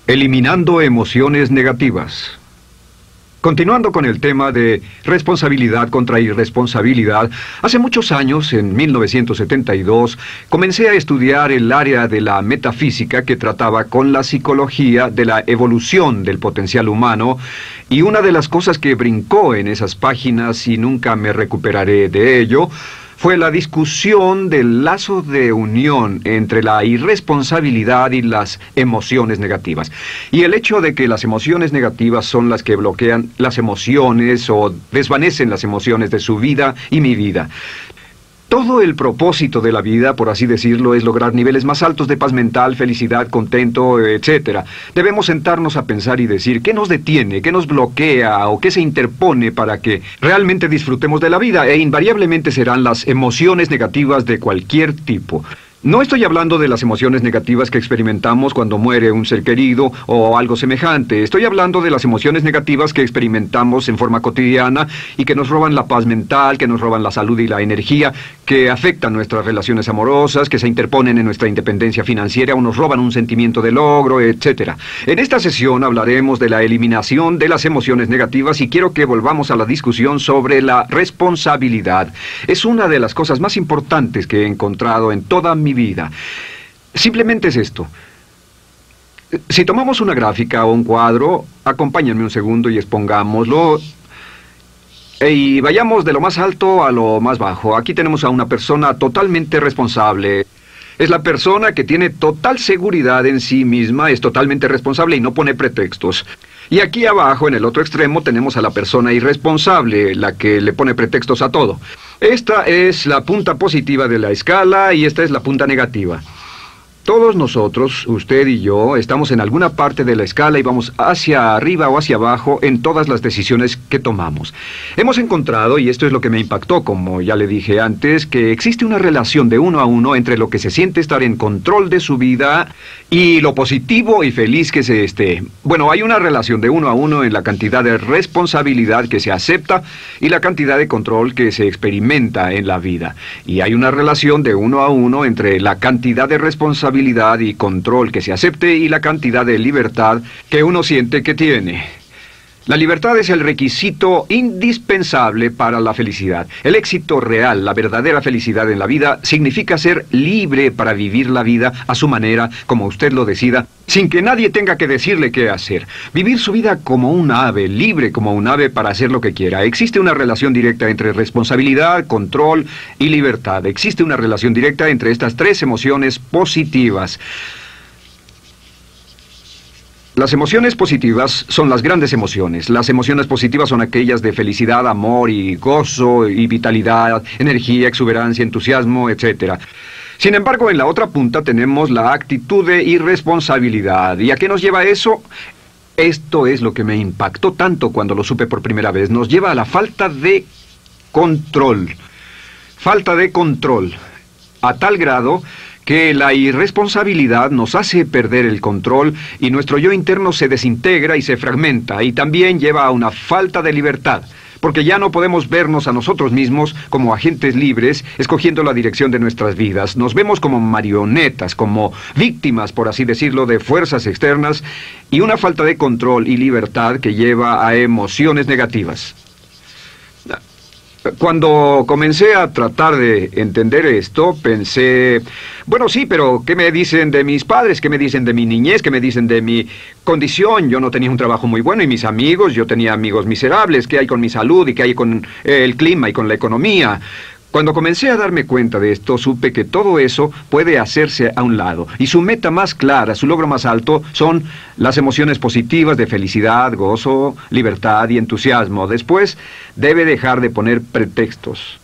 Eliminando emociones negativas. Continuando con el tema de responsabilidad contra irresponsabilidad, hace muchos años, en 1972, comencé a estudiar el área de la metafísica que trataba con la psicología de la evolución del potencial humano, y una de las cosas que brincó en esas páginas, y nunca me recuperaré de ello, fue la discusión del lazo de unión entre la irresponsabilidad y las emociones negativas. Y el hecho de que las emociones negativas son las que bloquean las emociones o desvanecen las emociones de su vida y mi vida. Todo el propósito de la vida, por así decirlo, es lograr niveles más altos de paz mental, felicidad, contento, etc. Debemos sentarnos a pensar y decir qué nos detiene, qué nos bloquea o qué se interpone para que realmente disfrutemos de la vida, e invariablemente serán las emociones negativas de cualquier tipo. No estoy hablando de las emociones negativas que experimentamos cuando muere un ser querido o algo semejante. Estoy hablando de las emociones negativas que experimentamos en forma cotidiana y que nos roban la paz mental, que nos roban la salud y la energía, que afectan nuestras relaciones amorosas, que se interponen en nuestra independencia financiera o nos roban un sentimiento de logro, etc. En esta sesión hablaremos de la eliminación de las emociones negativas y quiero que volvamos a la discusión sobre la responsabilidad. Es una de las cosas más importantes que he encontrado en toda mi vida. Simplemente es esto. Si tomamos una gráfica o un cuadro, acompáñenme un segundo y expongámoslo. Y vayamos de lo más alto a lo más bajo. Aquí tenemos a una persona totalmente responsable. Es la persona que tiene total seguridad en sí misma, es totalmente responsable y no pone pretextos. Y aquí abajo, en el otro extremo, tenemos a la persona irresponsable, la que le pone pretextos a todo. Esta es la punta positiva de la escala y esta es la punta negativa. Todos nosotros, usted y yo, estamos en alguna parte de la escala y vamos hacia arriba o hacia abajo en todas las decisiones que tomamos. Hemos encontrado, y esto es lo que me impactó, como ya le dije antes, que existe una relación de uno a uno entre lo que se siente estar en control de su vida y lo positivo y feliz que se esté. Bueno, hay una relación de uno a uno en la cantidad de responsabilidad que se acepta y la cantidad de control que se experimenta en la vida. Y hay una relación de uno a uno entre la cantidad de responsabilidad y control que se acepte y la cantidad de libertad que uno siente que tiene. La libertad es el requisito indispensable para la felicidad. El éxito real, la verdadera felicidad en la vida, significa ser libre para vivir la vida a su manera, como usted lo decida, sin que nadie tenga que decirle qué hacer. Vivir su vida como un ave, libre como un ave para hacer lo que quiera. Existe una relación directa entre responsabilidad, control y libertad. Existe una relación directa entre estas tres emociones positivas. Las emociones positivas son las grandes emociones. Las emociones positivas son aquellas de felicidad, amor y gozo y vitalidad, energía, exuberancia, entusiasmo, etc. Sin embargo, en la otra punta tenemos la actitud de irresponsabilidad. ¿Y a qué nos lleva eso? Esto es lo que me impactó tanto cuando lo supe por primera vez. Nos lleva a la falta de control. Falta de control. A tal grado que la irresponsabilidad nos hace perder el control y nuestro yo interno se desintegra y se fragmenta, y también lleva a una falta de libertad, porque ya no podemos vernos a nosotros mismos como agentes libres, escogiendo la dirección de nuestras vidas. Nos vemos como marionetas, como víctimas, por así decirlo, de fuerzas externas, y una falta de control y libertad que lleva a emociones negativas. Cuando comencé a tratar de entender esto, pensé, bueno, sí, pero ¿qué me dicen de mis padres? ¿Qué me dicen de mi niñez? ¿Qué me dicen de mi condición? Yo no tenía un trabajo muy bueno y mis amigos, yo tenía amigos miserables. ¿Qué hay con mi salud y qué hay con el clima y con la economía? Cuando comencé a darme cuenta de esto, supe que todo eso puede hacerse a un lado. Y su meta más clara, su logro más alto, son las emociones positivas de felicidad, gozo, libertad y entusiasmo. Después, debe dejar de poner pretextos.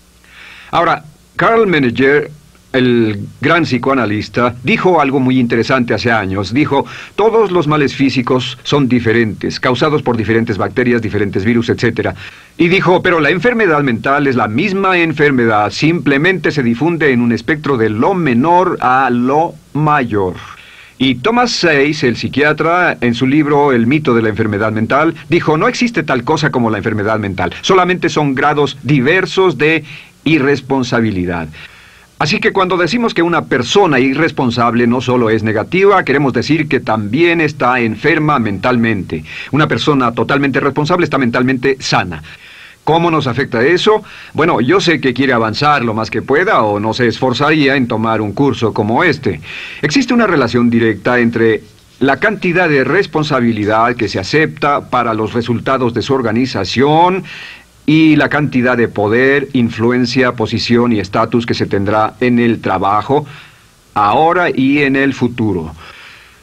Ahora, Carl Menninger, el gran psicoanalista, dijo algo muy interesante hace años. Dijo, todos los males físicos son diferentes, causados por diferentes bacterias, diferentes virus, etc. Y dijo, pero la enfermedad mental es la misma enfermedad, simplemente se difunde en un espectro de lo menor a lo mayor. Y Thomas Sayce, el psiquiatra, en su libro El mito de la enfermedad mental, dijo, no existe tal cosa como la enfermedad mental, solamente son grados diversos de irresponsabilidad. Así que cuando decimos que una persona irresponsable no solo es negativa, queremos decir que también está enferma mentalmente. Una persona totalmente responsable está mentalmente sana. ¿Cómo nos afecta eso? Bueno, yo sé que quiere avanzar lo más que pueda o no se esforzaría en tomar un curso como este. Existe una relación directa entre la cantidad de responsabilidad que se acepta para los resultados de su organización y la cantidad de poder, influencia, posición y estatus que se tendrá en el trabajo, ahora y en el futuro.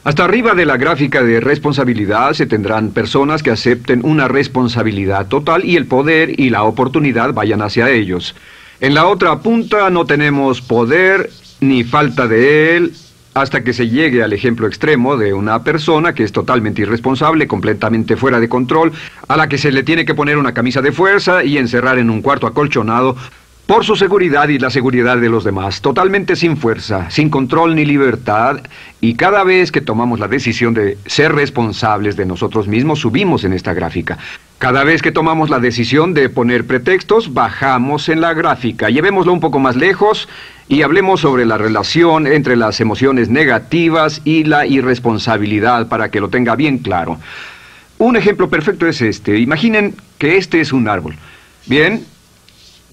Hasta arriba de la gráfica de responsabilidad se tendrán personas que acepten una responsabilidad total y el poder y la oportunidad vayan hacia ellos. En la otra punta no tenemos poder ni falta de él, hasta que se llegue al ejemplo extremo de una persona que es totalmente irresponsable, completamente fuera de control, a la que se le tiene que poner una camisa de fuerza y encerrar en un cuarto acolchonado por su seguridad y la seguridad de los demás, totalmente sin fuerza, sin control ni libertad, y cada vez que tomamos la decisión de ser responsables de nosotros mismos, subimos en esta gráfica. Cada vez que tomamos la decisión de poner pretextos, bajamos en la gráfica. Llevémoslo un poco más lejos y hablemos sobre la relación entre las emociones negativas y la irresponsabilidad para que lo tenga bien claro. Un ejemplo perfecto es este. Imaginen que este es un árbol. Bien,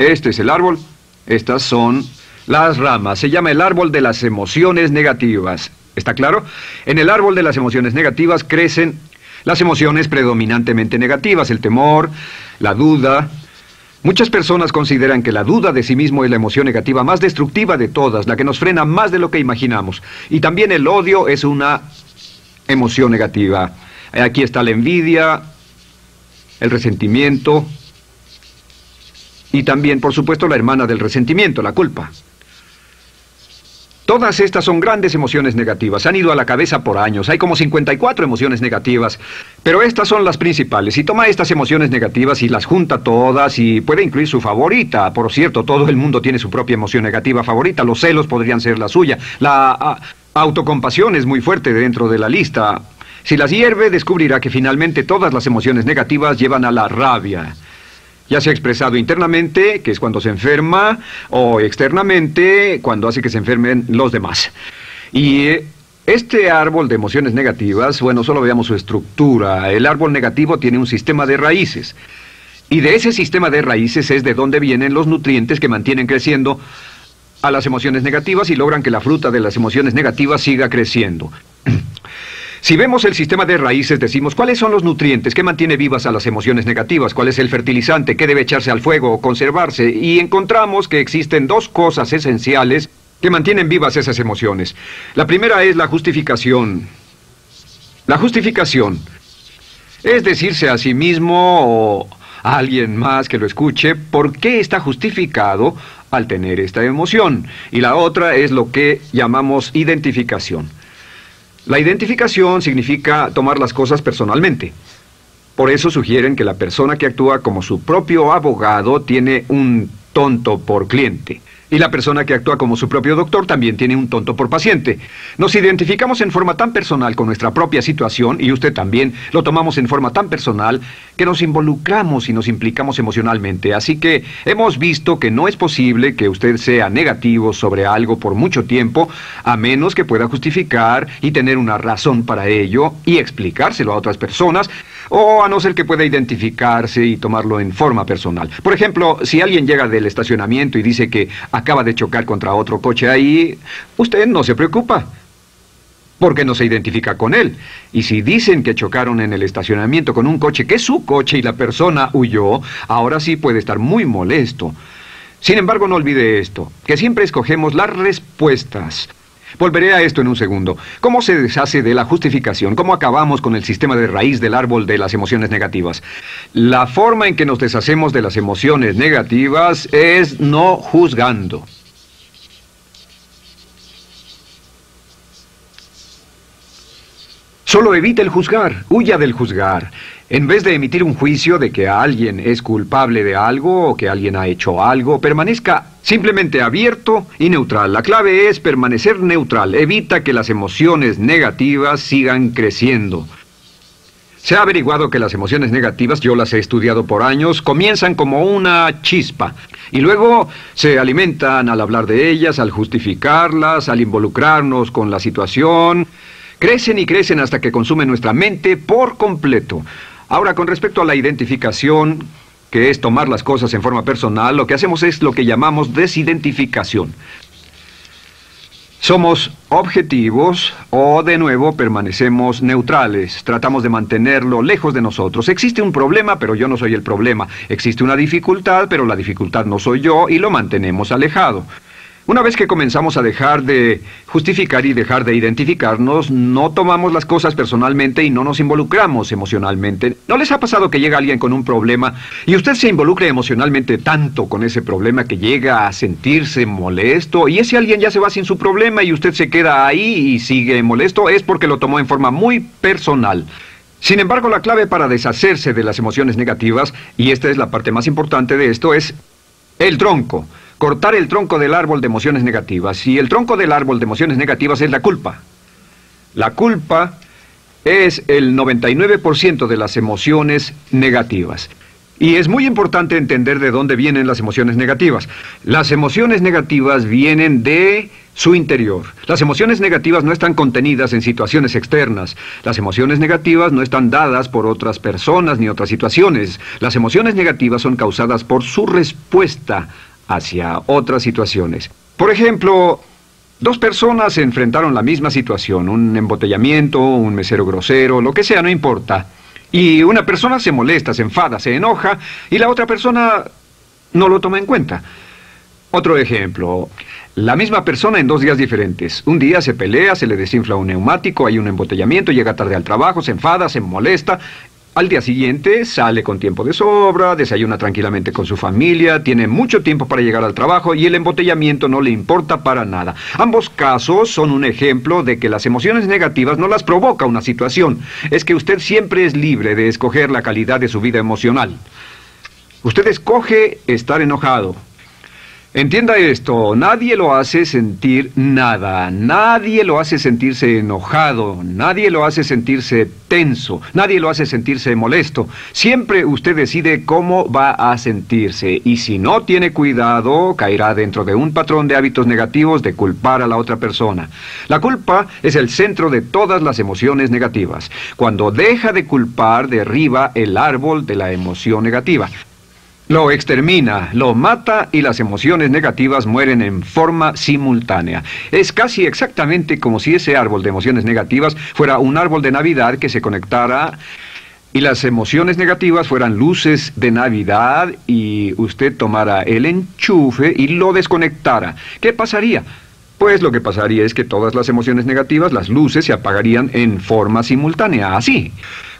este es el árbol. Estas son las ramas. Se llama el árbol de las emociones negativas. ¿Está claro? En el árbol de las emociones negativas crecen las emociones predominantemente negativas, el temor, la duda. Muchas personas consideran que la duda de sí mismo es la emoción negativa más destructiva de todas, la que nos frena más de lo que imaginamos. Y también el odio es una emoción negativa. Aquí está la envidia, el resentimiento y también, por supuesto, la hermana del resentimiento, la culpa. Todas estas son grandes emociones negativas. Han ido a la cabeza por años. Hay como 54 emociones negativas. Pero estas son las principales. Si toma estas emociones negativas y las junta todas y puede incluir su favorita. Por cierto, todo el mundo tiene su propia emoción negativa favorita. Los celos podrían ser la suya. La autocompasión es muy fuerte dentro de la lista. Si las hierve, descubrirá que finalmente todas las emociones negativas llevan a la rabia. Ya sea expresado internamente, que es cuando se enferma, o externamente, cuando hace que se enfermen los demás. Y este árbol de emociones negativas, bueno, solo veamos su estructura. El árbol negativo tiene un sistema de raíces. Y de ese sistema de raíces es de donde vienen los nutrientes que mantienen creciendo a las emociones negativas y logran que la fruta de las emociones negativas siga creciendo. Si vemos el sistema de raíces, decimos, ¿cuáles son los nutrientes que mantiene vivas a las emociones negativas? ¿Cuál es el fertilizante? ¿Qué debe echarse al fuego o conservarse? Y encontramos que existen dos cosas esenciales que mantienen vivas esas emociones. La primera es la justificación. La justificación es decirse a sí mismo o a alguien más que lo escuche por qué está justificado al tener esta emoción. Y la otra es lo que llamamos identificación. La identificación significa tomar las cosas personalmente. Por eso sugieren que la persona que actúa como su propio abogado tiene un tonto por cliente. Y la persona que actúa como su propio doctor también tiene un tonto por paciente. Nos identificamos en forma tan personal con nuestra propia situación, y usted también, lo tomamos en forma tan personal, que nos involucramos y nos implicamos emocionalmente. Así que hemos visto que no es posible que usted sea negativo sobre algo por mucho tiempo, a menos que pueda justificar y tener una razón para ello y explicárselo a otras personas, o a no ser que pueda identificarse y tomarlo en forma personal. Por ejemplo, si alguien llega del estacionamiento y dice que acaba de chocar contra otro coche ahí, usted no se preocupa, porque no se identifica con él. Y si dicen que chocaron en el estacionamiento con un coche que es su coche y la persona huyó, ahora sí puede estar muy molesto. Sin embargo, no olvide esto, que siempre escogemos las respuestas. Volveré a esto en un segundo. ¿Cómo se deshace de la justificación? ¿Cómo acabamos con el sistema de raíz del árbol de las emociones negativas? La forma en que nos deshacemos de las emociones negativas es no juzgando. Solo evite el juzgar, huya del juzgar. En vez de emitir un juicio de que alguien es culpable de algo o que alguien ha hecho algo, permanezca simplemente abierto y neutral. La clave es permanecer neutral. Evita que las emociones negativas sigan creciendo. Se ha averiguado que las emociones negativas, yo las he estudiado por años, comienzan como una chispa y luego se alimentan al hablar de ellas, al justificarlas, al involucrarnos con la situación. Crecen y crecen hasta que consumen nuestra mente por completo. Ahora, con respecto a la identificación, que es tomar las cosas en forma personal, lo que hacemos es lo que llamamos desidentificación. Somos objetivos o, de nuevo, permanecemos neutrales. Tratamos de mantenerlo lejos de nosotros. Existe un problema, pero yo no soy el problema. Existe una dificultad, pero la dificultad no soy yo, y lo mantenemos alejado. Una vez que comenzamos a dejar de justificar y dejar de identificarnos, no tomamos las cosas personalmente y no nos involucramos emocionalmente. ¿No les ha pasado que llega alguien con un problema y usted se involucre emocionalmente tanto con ese problema que llega a sentirse molesto y ese alguien ya se va sin su problema y usted se queda ahí y sigue molesto? Es porque lo tomó en forma muy personal. Sin embargo, la clave para deshacerse de las emociones negativas, y esta es la parte más importante de esto, es el tronco. Cortar el tronco del árbol de emociones negativas. Y el tronco del árbol de emociones negativas es la culpa. La culpa es el 99% de las emociones negativas. Y es muy importante entender de dónde vienen las emociones negativas. Las emociones negativas vienen de su interior. Las emociones negativas no están contenidas en situaciones externas. Las emociones negativas no están dadas por otras personas ni otras situaciones. Las emociones negativas son causadas por su respuesta hacia otras situaciones. Por ejemplo, dos personas se enfrentaron la misma situación, un embotellamiento, un mesero grosero, lo que sea, no importa. Y una persona se molesta, se enfada, se enoja, y la otra persona no lo toma en cuenta. Otro ejemplo, la misma persona en 2 días diferentes. Un día se pelea, se le desinfla un neumático, hay un embotellamiento, llega tarde al trabajo, se enfada, se molesta. Al día siguiente sale con tiempo de sobra, desayuna tranquilamente con su familia, tiene mucho tiempo para llegar al trabajo y el embotellamiento no le importa para nada. Ambos casos son un ejemplo de que las emociones negativas no las provoca una situación. Es que usted siempre es libre de escoger la calidad de su vida emocional. Usted escoge estar enojado. Entienda esto, nadie lo hace sentir nada, nadie lo hace sentirse enojado, nadie lo hace sentirse tenso, nadie lo hace sentirse molesto. Siempre usted decide cómo va a sentirse y si no tiene cuidado, caerá dentro de un patrón de hábitos negativos de culpar a la otra persona. La culpa es el centro de todas las emociones negativas. Cuando deja de culpar, derriba el árbol de la emoción negativa. Lo extermina, lo mata y las emociones negativas mueren en forma simultánea. Es casi exactamente como si ese árbol de emociones negativas fuera un árbol de Navidad que se conectara y las emociones negativas fueran luces de Navidad y usted tomara el enchufe y lo desconectara. ¿Qué pasaría? Pues lo que pasaría es que todas las emociones negativas, las luces, se apagarían en forma simultánea, así.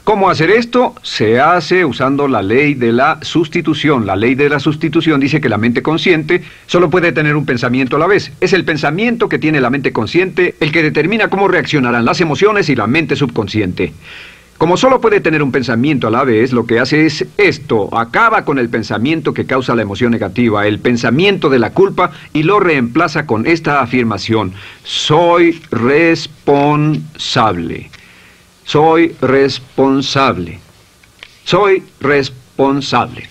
¿Cómo hacer esto? Se hace usando la ley de la sustitución. La ley de la sustitución dice que la mente consciente solo puede tener un pensamiento a la vez. Es el pensamiento que tiene la mente consciente el que determina cómo reaccionarán las emociones y la mente subconsciente. Como solo puede tener un pensamiento a la vez, lo que hace es esto: acaba con el pensamiento que causa la emoción negativa, el pensamiento de la culpa, y lo reemplaza con esta afirmación: soy responsable. Soy responsable. Soy responsable.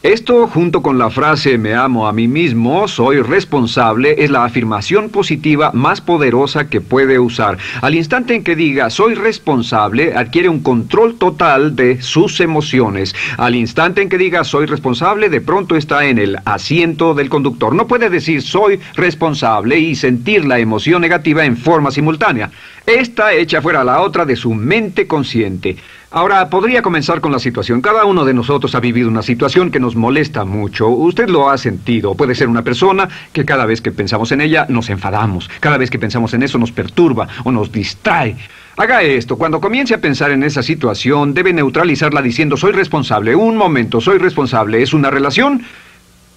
Esto, junto con la frase me amo a mí mismo, soy responsable, es la afirmación positiva más poderosa que puede usar. Al instante en que diga soy responsable, adquiere un control total de sus emociones. Al instante en que diga soy responsable, de pronto está en el asiento del conductor. No puede decir soy responsable y sentir la emoción negativa en forma simultánea. Esta echa fuera la otra de su mente consciente. Ahora, podría comenzar con la situación. Cada uno de nosotros ha vivido una situación que nos molesta mucho. Usted lo ha sentido. Puede ser una persona que cada vez que pensamos en ella nos enfadamos. Cada vez que pensamos en eso nos perturba o nos distrae. Haga esto. Cuando comience a pensar en esa situación, debe neutralizarla diciendo soy responsable. Un momento, soy responsable. ¿Es una relación?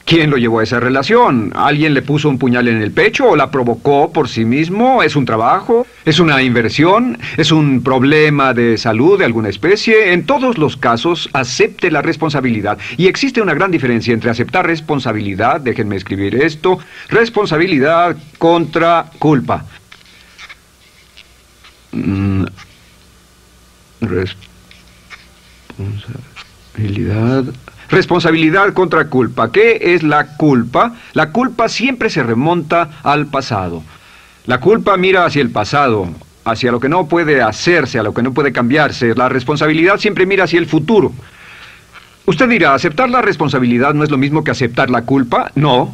¿Quién lo llevó a esa relación? ¿Alguien le puso un puñal en el pecho o la provocó por sí mismo? ¿Es un trabajo? ¿Es una inversión? ¿Es un problema de salud de alguna especie? En todos los casos, acepte la responsabilidad. Y existe una gran diferencia entre aceptar responsabilidad, déjenme escribir esto, responsabilidad contra culpa. Responsabilidad. Responsabilidad contra culpa. ¿Qué es la culpa? La culpa siempre se remonta al pasado. La culpa mira hacia el pasado, hacia lo que no puede hacerse, a lo que no puede cambiarse. La responsabilidad siempre mira hacia el futuro. Usted dirá, ¿aceptar la responsabilidad no es lo mismo que aceptar la culpa? No.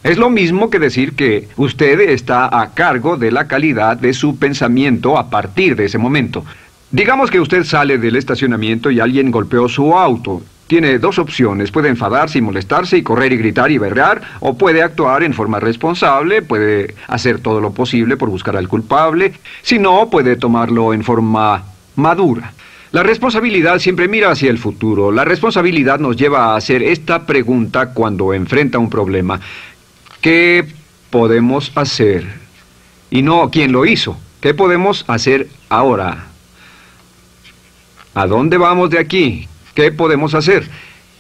Es lo mismo que decir que usted está a cargo de la calidad de su pensamiento a partir de ese momento. Digamos que usted sale del estacionamiento y alguien golpeó su auto. Tiene dos opciones, puede enfadarse y molestarse y correr y gritar y berrear, o puede actuar en forma responsable, puede hacer todo lo posible por buscar al culpable, si no, puede tomarlo en forma madura. La responsabilidad siempre mira hacia el futuro. La responsabilidad nos lleva a hacer esta pregunta cuando enfrenta un problema. ¿Qué podemos hacer? Y no quién lo hizo. ¿Qué podemos hacer ahora? ¿A dónde vamos de aquí? ¿Qué podemos hacer?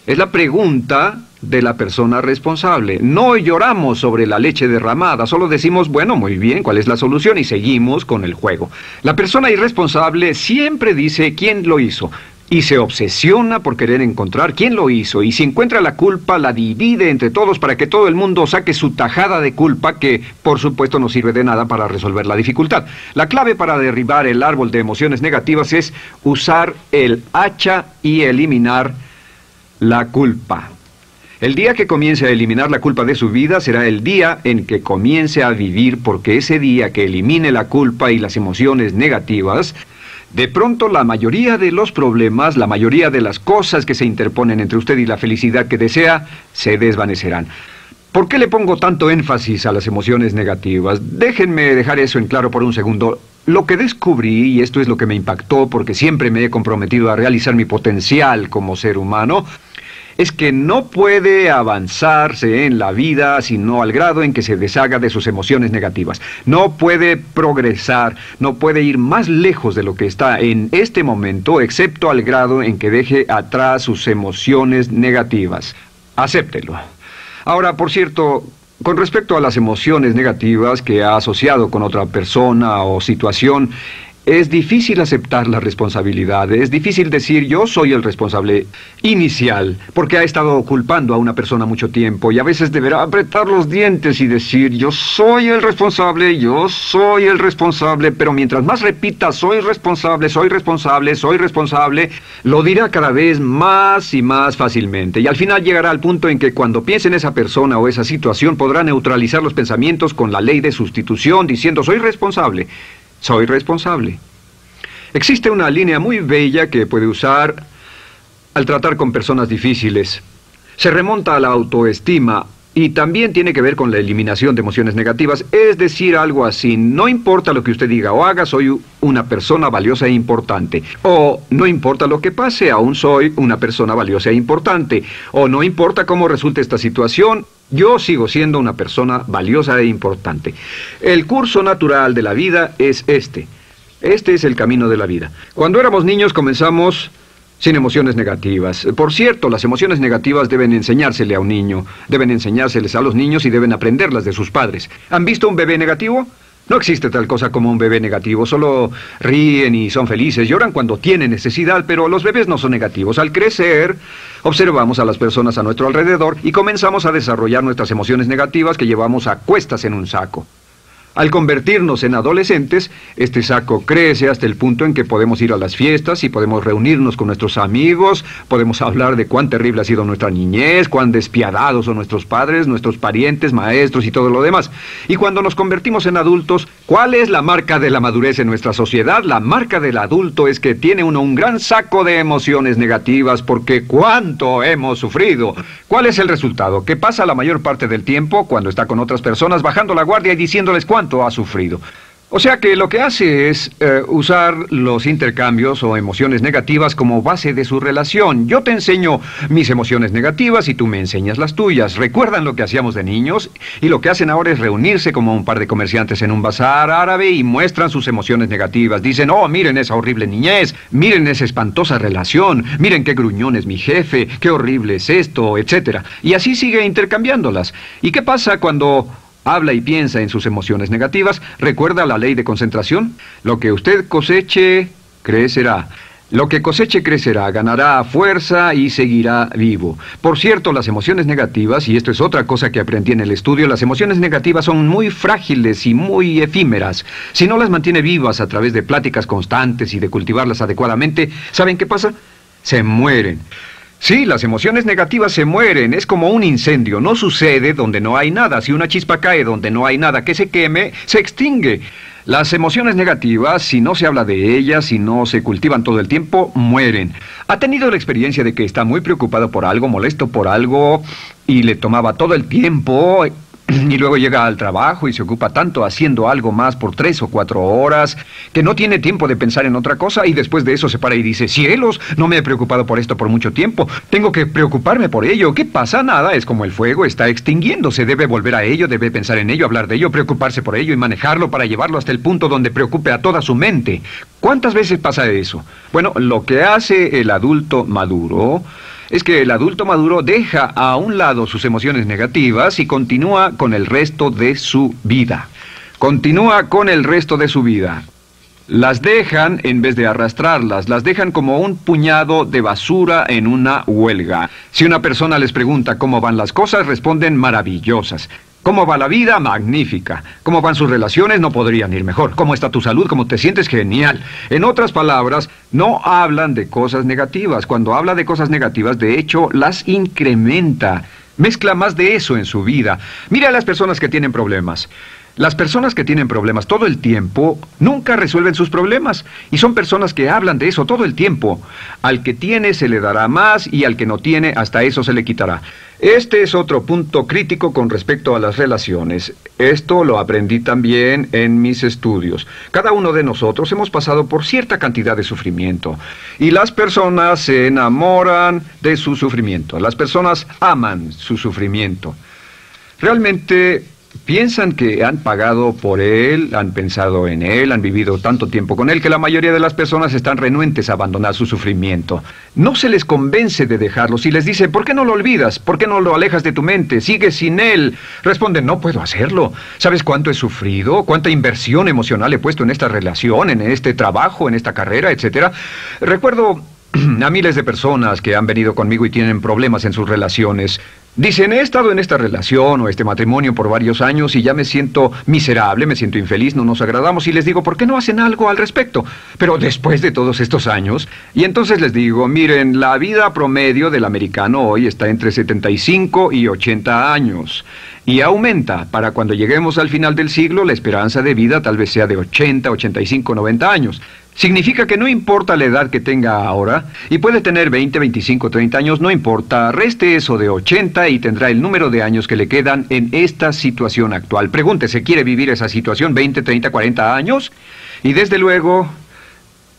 Es la pregunta de la persona responsable. No lloramos sobre la leche derramada, solo decimos, bueno, muy bien, ¿cuál es la solución? Y seguimos con el juego. La persona irresponsable siempre dice quién lo hizo y se obsesiona por querer encontrar quién lo hizo, y si encuentra la culpa la divide entre todos para que todo el mundo saque su tajada de culpa, que por supuesto no sirve de nada para resolver la dificultad. La clave para derribar el árbol de emociones negativas es usar el hacha y eliminar la culpa. El día que comience a eliminar la culpa de su vida será el día en que comience a vivir, porque ese día que elimine la culpa y las emociones negativas, de pronto la mayoría de los problemas, la mayoría de las cosas que se interponen entre usted y la felicidad que desea, se desvanecerán. ¿Por qué le pongo tanto énfasis a las emociones negativas? Déjenme dejar eso en claro por un segundo. Lo que descubrí, y esto es lo que me impactó porque siempre me he comprometido a realizar mi potencial como ser humano, es que no puede avanzarse en la vida sino al grado en que se deshaga de sus emociones negativas. No puede progresar, no puede ir más lejos de lo que está en este momento, excepto al grado en que deje atrás sus emociones negativas. Acéptelo. Ahora, por cierto, con respecto a las emociones negativas que ha asociado con otra persona o situación, es difícil aceptar la responsabilidad, es difícil decir yo soy el responsable inicial, porque ha estado culpando a una persona mucho tiempo y a veces deberá apretar los dientes y decir yo soy el responsable, pero mientras más repita soy responsable, lo dirá cada vez más y más fácilmente, y al final llegará al punto en que cuando piense en esa persona o esa situación podrá neutralizar los pensamientos con la ley de sustitución diciendo soy responsable. Soy responsable. Existe una línea muy bella que puede usar al tratar con personas difíciles. Se remonta a la autoestima y también tiene que ver con la eliminación de emociones negativas. Es decir, algo así, no importa lo que usted diga o haga, soy una persona valiosa e importante. O no importa lo que pase, aún soy una persona valiosa e importante. O no importa cómo resulte esta situación, yo sigo siendo una persona valiosa e importante. El curso natural de la vida es este. Este es el camino de la vida. Cuando éramos niños comenzamos sin emociones negativas. Por cierto, las emociones negativas deben enseñársele a un niño. Deben enseñárseles a los niños y deben aprenderlas de sus padres. ¿Han visto un bebé negativo? No existe tal cosa como un bebé negativo, solo ríen y son felices, lloran cuando tienen necesidad, pero los bebés no son negativos. Al crecer, observamos a las personas a nuestro alrededor y comenzamos a desarrollar nuestras emociones negativas que llevamos a cuestas en un saco. Al convertirnos en adolescentes, este saco crece hasta el punto en que podemos ir a las fiestas y podemos reunirnos con nuestros amigos, podemos hablar de cuán terrible ha sido nuestra niñez, cuán despiadados son nuestros padres, nuestros parientes, maestros y todo lo demás. Y cuando nos convertimos en adultos, ¿cuál es la marca de la madurez en nuestra sociedad? La marca del adulto es que tiene uno un gran saco de emociones negativas porque ¿cuánto hemos sufrido? ¿Cuál es el resultado? Que pasa la mayor parte del tiempo cuando está con otras personas bajando la guardia y diciéndoles cuánto ha sufrido. O sea que lo que hace es usar los intercambios o emociones negativas como base de su relación. Yo te enseño mis emociones negativas y tú me enseñas las tuyas. ¿Recuerdan lo que hacíamos de niños? Y lo que hacen ahora es reunirse como un par de comerciantes en un bazar árabe y muestran sus emociones negativas. Dicen, oh, miren esa horrible niñez, miren esa espantosa relación, miren qué gruñón es mi jefe, qué horrible es esto, etc. Y así sigue intercambiándolas. ¿Y qué pasa cuando habla y piensa en sus emociones negativas? ¿Recuerda la ley de concentración? Lo que usted coseche, crecerá. Lo que coseche crecerá, ganará fuerza y seguirá vivo. Por cierto, las emociones negativas, y esto es otra cosa que aprendí en el estudio, las emociones negativas son muy frágiles y muy efímeras. Si no las mantiene vivas a través de pláticas constantes y de cultivarlas adecuadamente, ¿saben qué pasa? Se mueren. Sí, las emociones negativas se mueren, es como un incendio, no sucede donde no hay nada. Si una chispa cae donde no hay nada que se queme, se extingue. Las emociones negativas, si no se habla de ellas, si no se cultivan todo el tiempo, mueren. ¿Ha tenido la experiencia de que está muy preocupado por algo, molesto por algo, y le tomaba todo el tiempo, y luego llega al trabajo y se ocupa tanto haciendo algo más por 3 o 4 horas, que no tiene tiempo de pensar en otra cosa, y después de eso se para y dice, cielos, no me he preocupado por esto por mucho tiempo, tengo que preocuparme por ello? ¿Qué pasa? Nada, es como el fuego, está extinguiéndose, debe volver a ello, debe pensar en ello, hablar de ello, preocuparse por ello y manejarlo para llevarlo hasta el punto donde preocupe a toda su mente. ¿Cuántas veces pasa eso? Bueno, lo que hace el adulto maduro es que el adulto maduro deja a un lado sus emociones negativas y continúa con el resto de su vida. Continúa con el resto de su vida. Las dejan en vez de arrastrarlas, las dejan como un puñado de basura en una huelga. Si una persona les pregunta cómo van las cosas, responden maravillosas. ¿Cómo va la vida? Magnífica. ¿Cómo van sus relaciones? No podrían ir mejor. ¿Cómo está tu salud? ¿Cómo te sientes? Genial. En otras palabras, no hablan de cosas negativas. Cuando habla de cosas negativas, de hecho, las incrementa. Mezcla más de eso en su vida. Mira a las personas que tienen problemas. Las personas que tienen problemas todo el tiempo nunca resuelven sus problemas, y son personas que hablan de eso todo el tiempo. Al que tiene se le dará más, y al que no tiene hasta eso se le quitará. Este es otro punto crítico con respecto a las relaciones. Esto lo aprendí también en mis estudios. Cada uno de nosotros hemos pasado por cierta cantidad de sufrimiento, y las personas se enamoran de su sufrimiento. Las personas aman su sufrimiento. Realmente piensan que han pagado por él, han pensado en él, han vivido tanto tiempo con él, que la mayoría de las personas están renuentes a abandonar su sufrimiento. No se les convence de dejarlo. Si les dice, ¿por qué no lo olvidas? ¿Por qué no lo alejas de tu mente? ¿Sigues sin él? Responden, no puedo hacerlo. ¿Sabes cuánto he sufrido? ¿Cuánta inversión emocional he puesto en esta relación, en este trabajo, en esta carrera, etcétera? Recuerdo a miles de personas que han venido conmigo y tienen problemas en sus relaciones. Dicen, he estado en esta relación o este matrimonio por varios años y ya me siento miserable, me siento infeliz, no nos agradamos, y les digo, ¿por qué no hacen algo al respecto? Pero después de todos estos años, y entonces les digo, miren, la vida promedio del americano hoy está entre 75 y 80 años. Y aumenta. Para cuando lleguemos al final del siglo, la esperanza de vida tal vez sea de 80, 85, 90 años. Significa que no importa la edad que tenga ahora, y puede tener 20, 25, 30 años, no importa, reste eso de 80 y tendrá el número de años que le quedan en esta situación actual. Pregúntese, ¿quiere vivir esa situación 20, 30, 40 años? Y desde luego,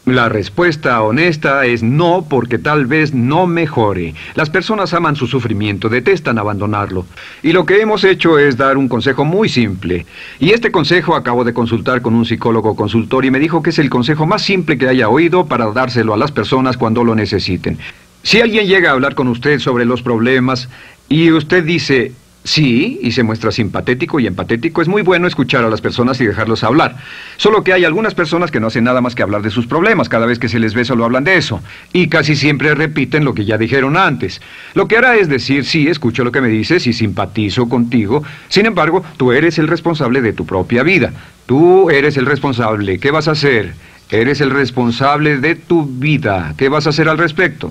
la respuesta honesta es no, porque tal vez no mejore. Las personas aman su sufrimiento, detestan abandonarlo. Y lo que hemos hecho es dar un consejo muy simple. Y este consejo acabo de consultar con un psicólogo consultor y me dijo que es el consejo más simple que haya oído para dárselo a las personas cuando lo necesiten. Si alguien llega a hablar con usted sobre los problemas y usted dice sí, y se muestra simpatético y empatético, es muy bueno escuchar a las personas y dejarlos hablar. Solo que hay algunas personas que no hacen nada más que hablar de sus problemas. Cada vez que se les ve solo hablan de eso. Y casi siempre repiten lo que ya dijeron antes. Lo que hará es decir, sí, escucho lo que me dices y simpatizo contigo. Sin embargo, tú eres el responsable de tu propia vida. Tú eres el responsable. ¿Qué vas a hacer? Eres el responsable de tu vida. ¿Qué vas a hacer al respecto?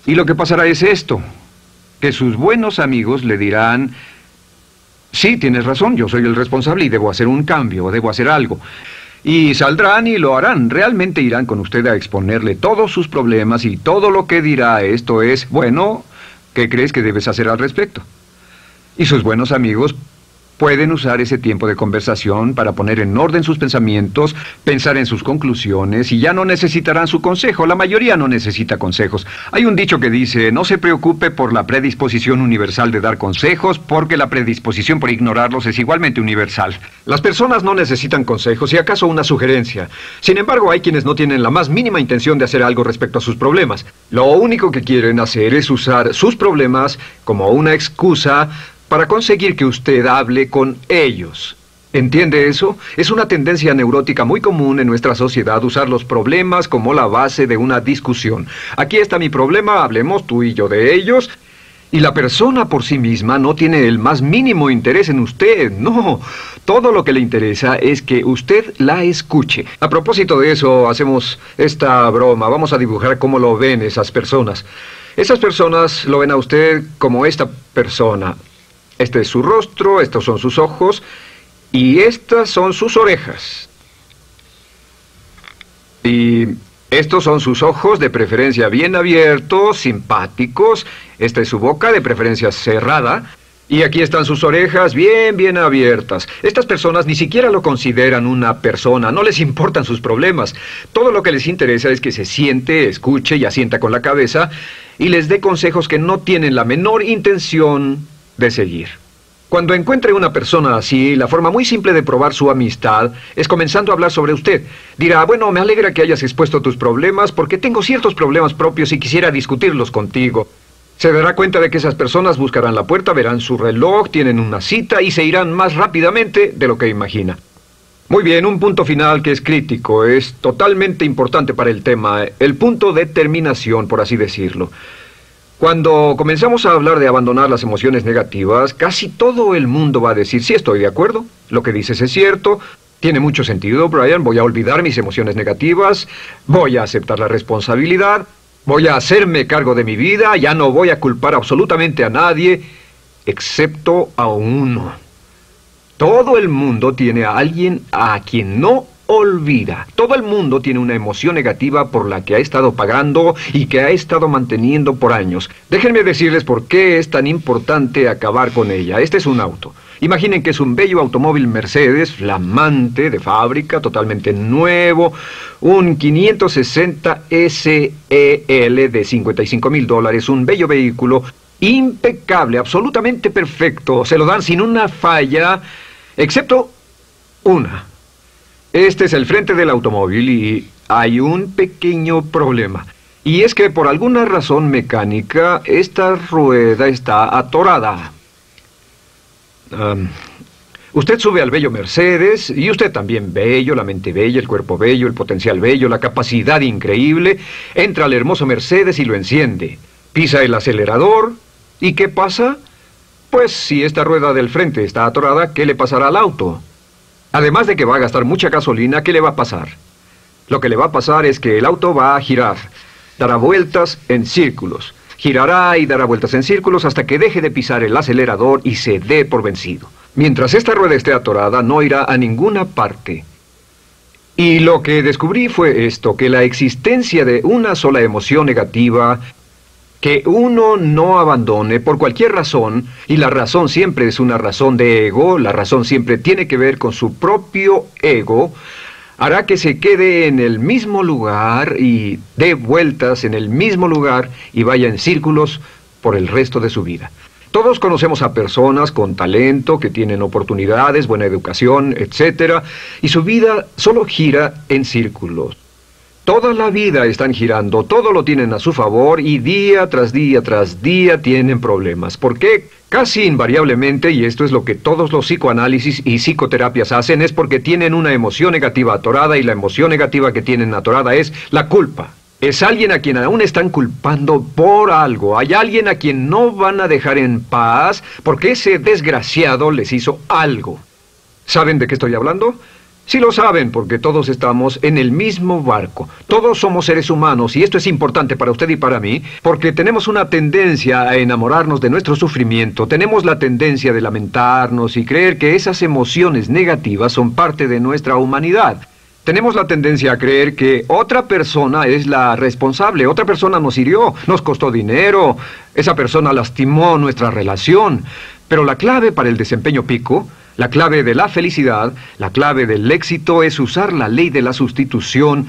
Y lo que pasará es esto, que sus buenos amigos le dirán, sí, tienes razón, yo soy el responsable y debo hacer un cambio, debo hacer algo. Y saldrán y lo harán, realmente irán con usted a exponerle todos sus problemas y todo lo que dirá esto es, bueno, ¿qué crees que debes hacer al respecto? Y sus buenos amigos pueden usar ese tiempo de conversación para poner en orden sus pensamientos, pensar en sus conclusiones, y ya no necesitarán su consejo. La mayoría no necesita consejos. Hay un dicho que dice, no se preocupe por la predisposición universal de dar consejos, porque la predisposición por ignorarlos es igualmente universal. Las personas no necesitan consejos, si acaso una sugerencia. Sin embargo, hay quienes no tienen la más mínima intención de hacer algo respecto a sus problemas. Lo único que quieren hacer es usar sus problemas como una excusa para conseguir que usted hable con ellos. ¿Entiende eso? Es una tendencia neurótica muy común en nuestra sociedad usar los problemas como la base de una discusión. Aquí está mi problema, hablemos tú y yo de ellos. Y la persona por sí misma no tiene el más mínimo interés en usted, no. Todo lo que le interesa es que usted la escuche. A propósito de eso, hacemos esta broma. Vamos a dibujar cómo lo ven esas personas. Esas personas lo ven a usted como esta persona. Este es su rostro, estos son sus ojos y estas son sus orejas. Y estos son sus ojos, de preferencia bien abiertos, simpáticos. Esta es su boca, de preferencia cerrada. Y aquí están sus orejas bien abiertas. Estas personas ni siquiera lo consideran una persona, no les importan sus problemas. Todo lo que les interesa es que se siente, escuche y asienta con la cabeza y les dé consejos que no tienen la menor intención de seguir. Cuando encuentre una persona así, la forma muy simple de probar su amistad es comenzando a hablar sobre usted. Dirá, bueno, me alegra que hayas expuesto tus problemas porque tengo ciertos problemas propios y quisiera discutirlos contigo. Se dará cuenta de que esas personas buscarán la puerta, verán su reloj, tienen una cita y se irán más rápidamente de lo que imagina. Muy bien, un punto final que es crítico, es totalmente importante para el tema, el punto de terminación, por así decirlo. Cuando comenzamos a hablar de abandonar las emociones negativas, casi todo el mundo va a decir, sí, estoy de acuerdo, lo que dices es cierto, tiene mucho sentido, Brian, voy a olvidar mis emociones negativas, voy a aceptar la responsabilidad, voy a hacerme cargo de mi vida, ya no voy a culpar absolutamente a nadie, excepto a uno. Todo el mundo tiene a alguien a quien no olvida. Todo el mundo tiene una emoción negativa por la que ha estado pagando y que ha estado manteniendo por años. Déjenme decirles por qué es tan importante acabar con ella. Este es un auto. Imaginen que es un bello automóvil Mercedes, flamante, de fábrica, totalmente nuevo, un 560 SEL de $55,000, un bello vehículo, impecable, absolutamente perfecto. Se lo dan sin una falla, excepto una. Este es el frente del automóvil y hay un pequeño problema. Y es que por alguna razón mecánica, esta rueda está atorada. Usted sube al bello Mercedes, y usted también bello, la mente bella, el cuerpo bello, el potencial bello, la capacidad increíble. Entra al hermoso Mercedes y lo enciende. Pisa el acelerador, ¿y qué pasa? Pues si esta rueda del frente está atorada, ¿qué le pasará al auto? Además de que va a gastar mucha gasolina, ¿qué le va a pasar? Lo que le va a pasar es que el auto va a girar, dará vueltas en círculos. Girará y dará vueltas en círculos hasta que deje de pisar el acelerador y se dé por vencido. Mientras esta rueda esté atorada, no irá a ninguna parte. Y lo que descubrí fue esto, que la existencia de una sola emoción negativa que uno no abandone por cualquier razón, y la razón siempre es una razón de ego, la razón siempre tiene que ver con su propio ego, hará que se quede en el mismo lugar y dé vueltas en el mismo lugar y vaya en círculos por el resto de su vida. Todos conocemos a personas con talento, que tienen oportunidades, buena educación, etc., y su vida solo gira en círculos. Toda la vida están girando, todo lo tienen a su favor y día tras día tras día tienen problemas. ¿Por qué? Casi invariablemente, y esto es lo que todos los psicoanálisis y psicoterapias hacen, es porque tienen una emoción negativa atorada y la emoción negativa que tienen atorada es la culpa. Es alguien a quien aún están culpando por algo. Hay alguien a quien no van a dejar en paz porque ese desgraciado les hizo algo. ¿Saben de qué estoy hablando? Sí lo saben, porque todos estamos en el mismo barco. Todos somos seres humanos, y esto es importante para usted y para mí, porque tenemos una tendencia a enamorarnos de nuestro sufrimiento. Tenemos la tendencia de lamentarnos y creer que esas emociones negativas son parte de nuestra humanidad. Tenemos la tendencia a creer que otra persona es la responsable, otra persona nos hirió, nos costó dinero, esa persona lastimó nuestra relación. Pero la clave para el desempeño pico, la clave de la felicidad, la clave del éxito es usar la ley de la sustitución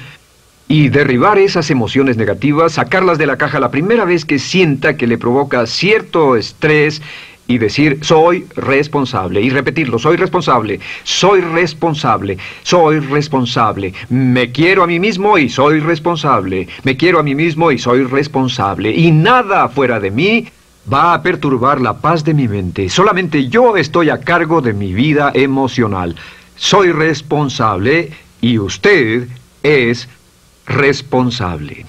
y derribar esas emociones negativas, sacarlas de la caja la primera vez que sienta que le provoca cierto estrés y decir, soy responsable, y repetirlo, soy responsable, soy responsable, soy responsable, me quiero a mí mismo y soy responsable, me quiero a mí mismo y soy responsable, y nada fuera de mí va a perturbar la paz de mi mente. Solamente yo estoy a cargo de mi vida emocional. soy responsable y usted es responsable.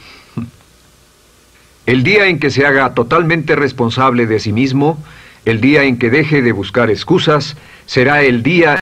El día en que se haga totalmente responsable de sí mismo, el día en que deje de buscar excusas, será el día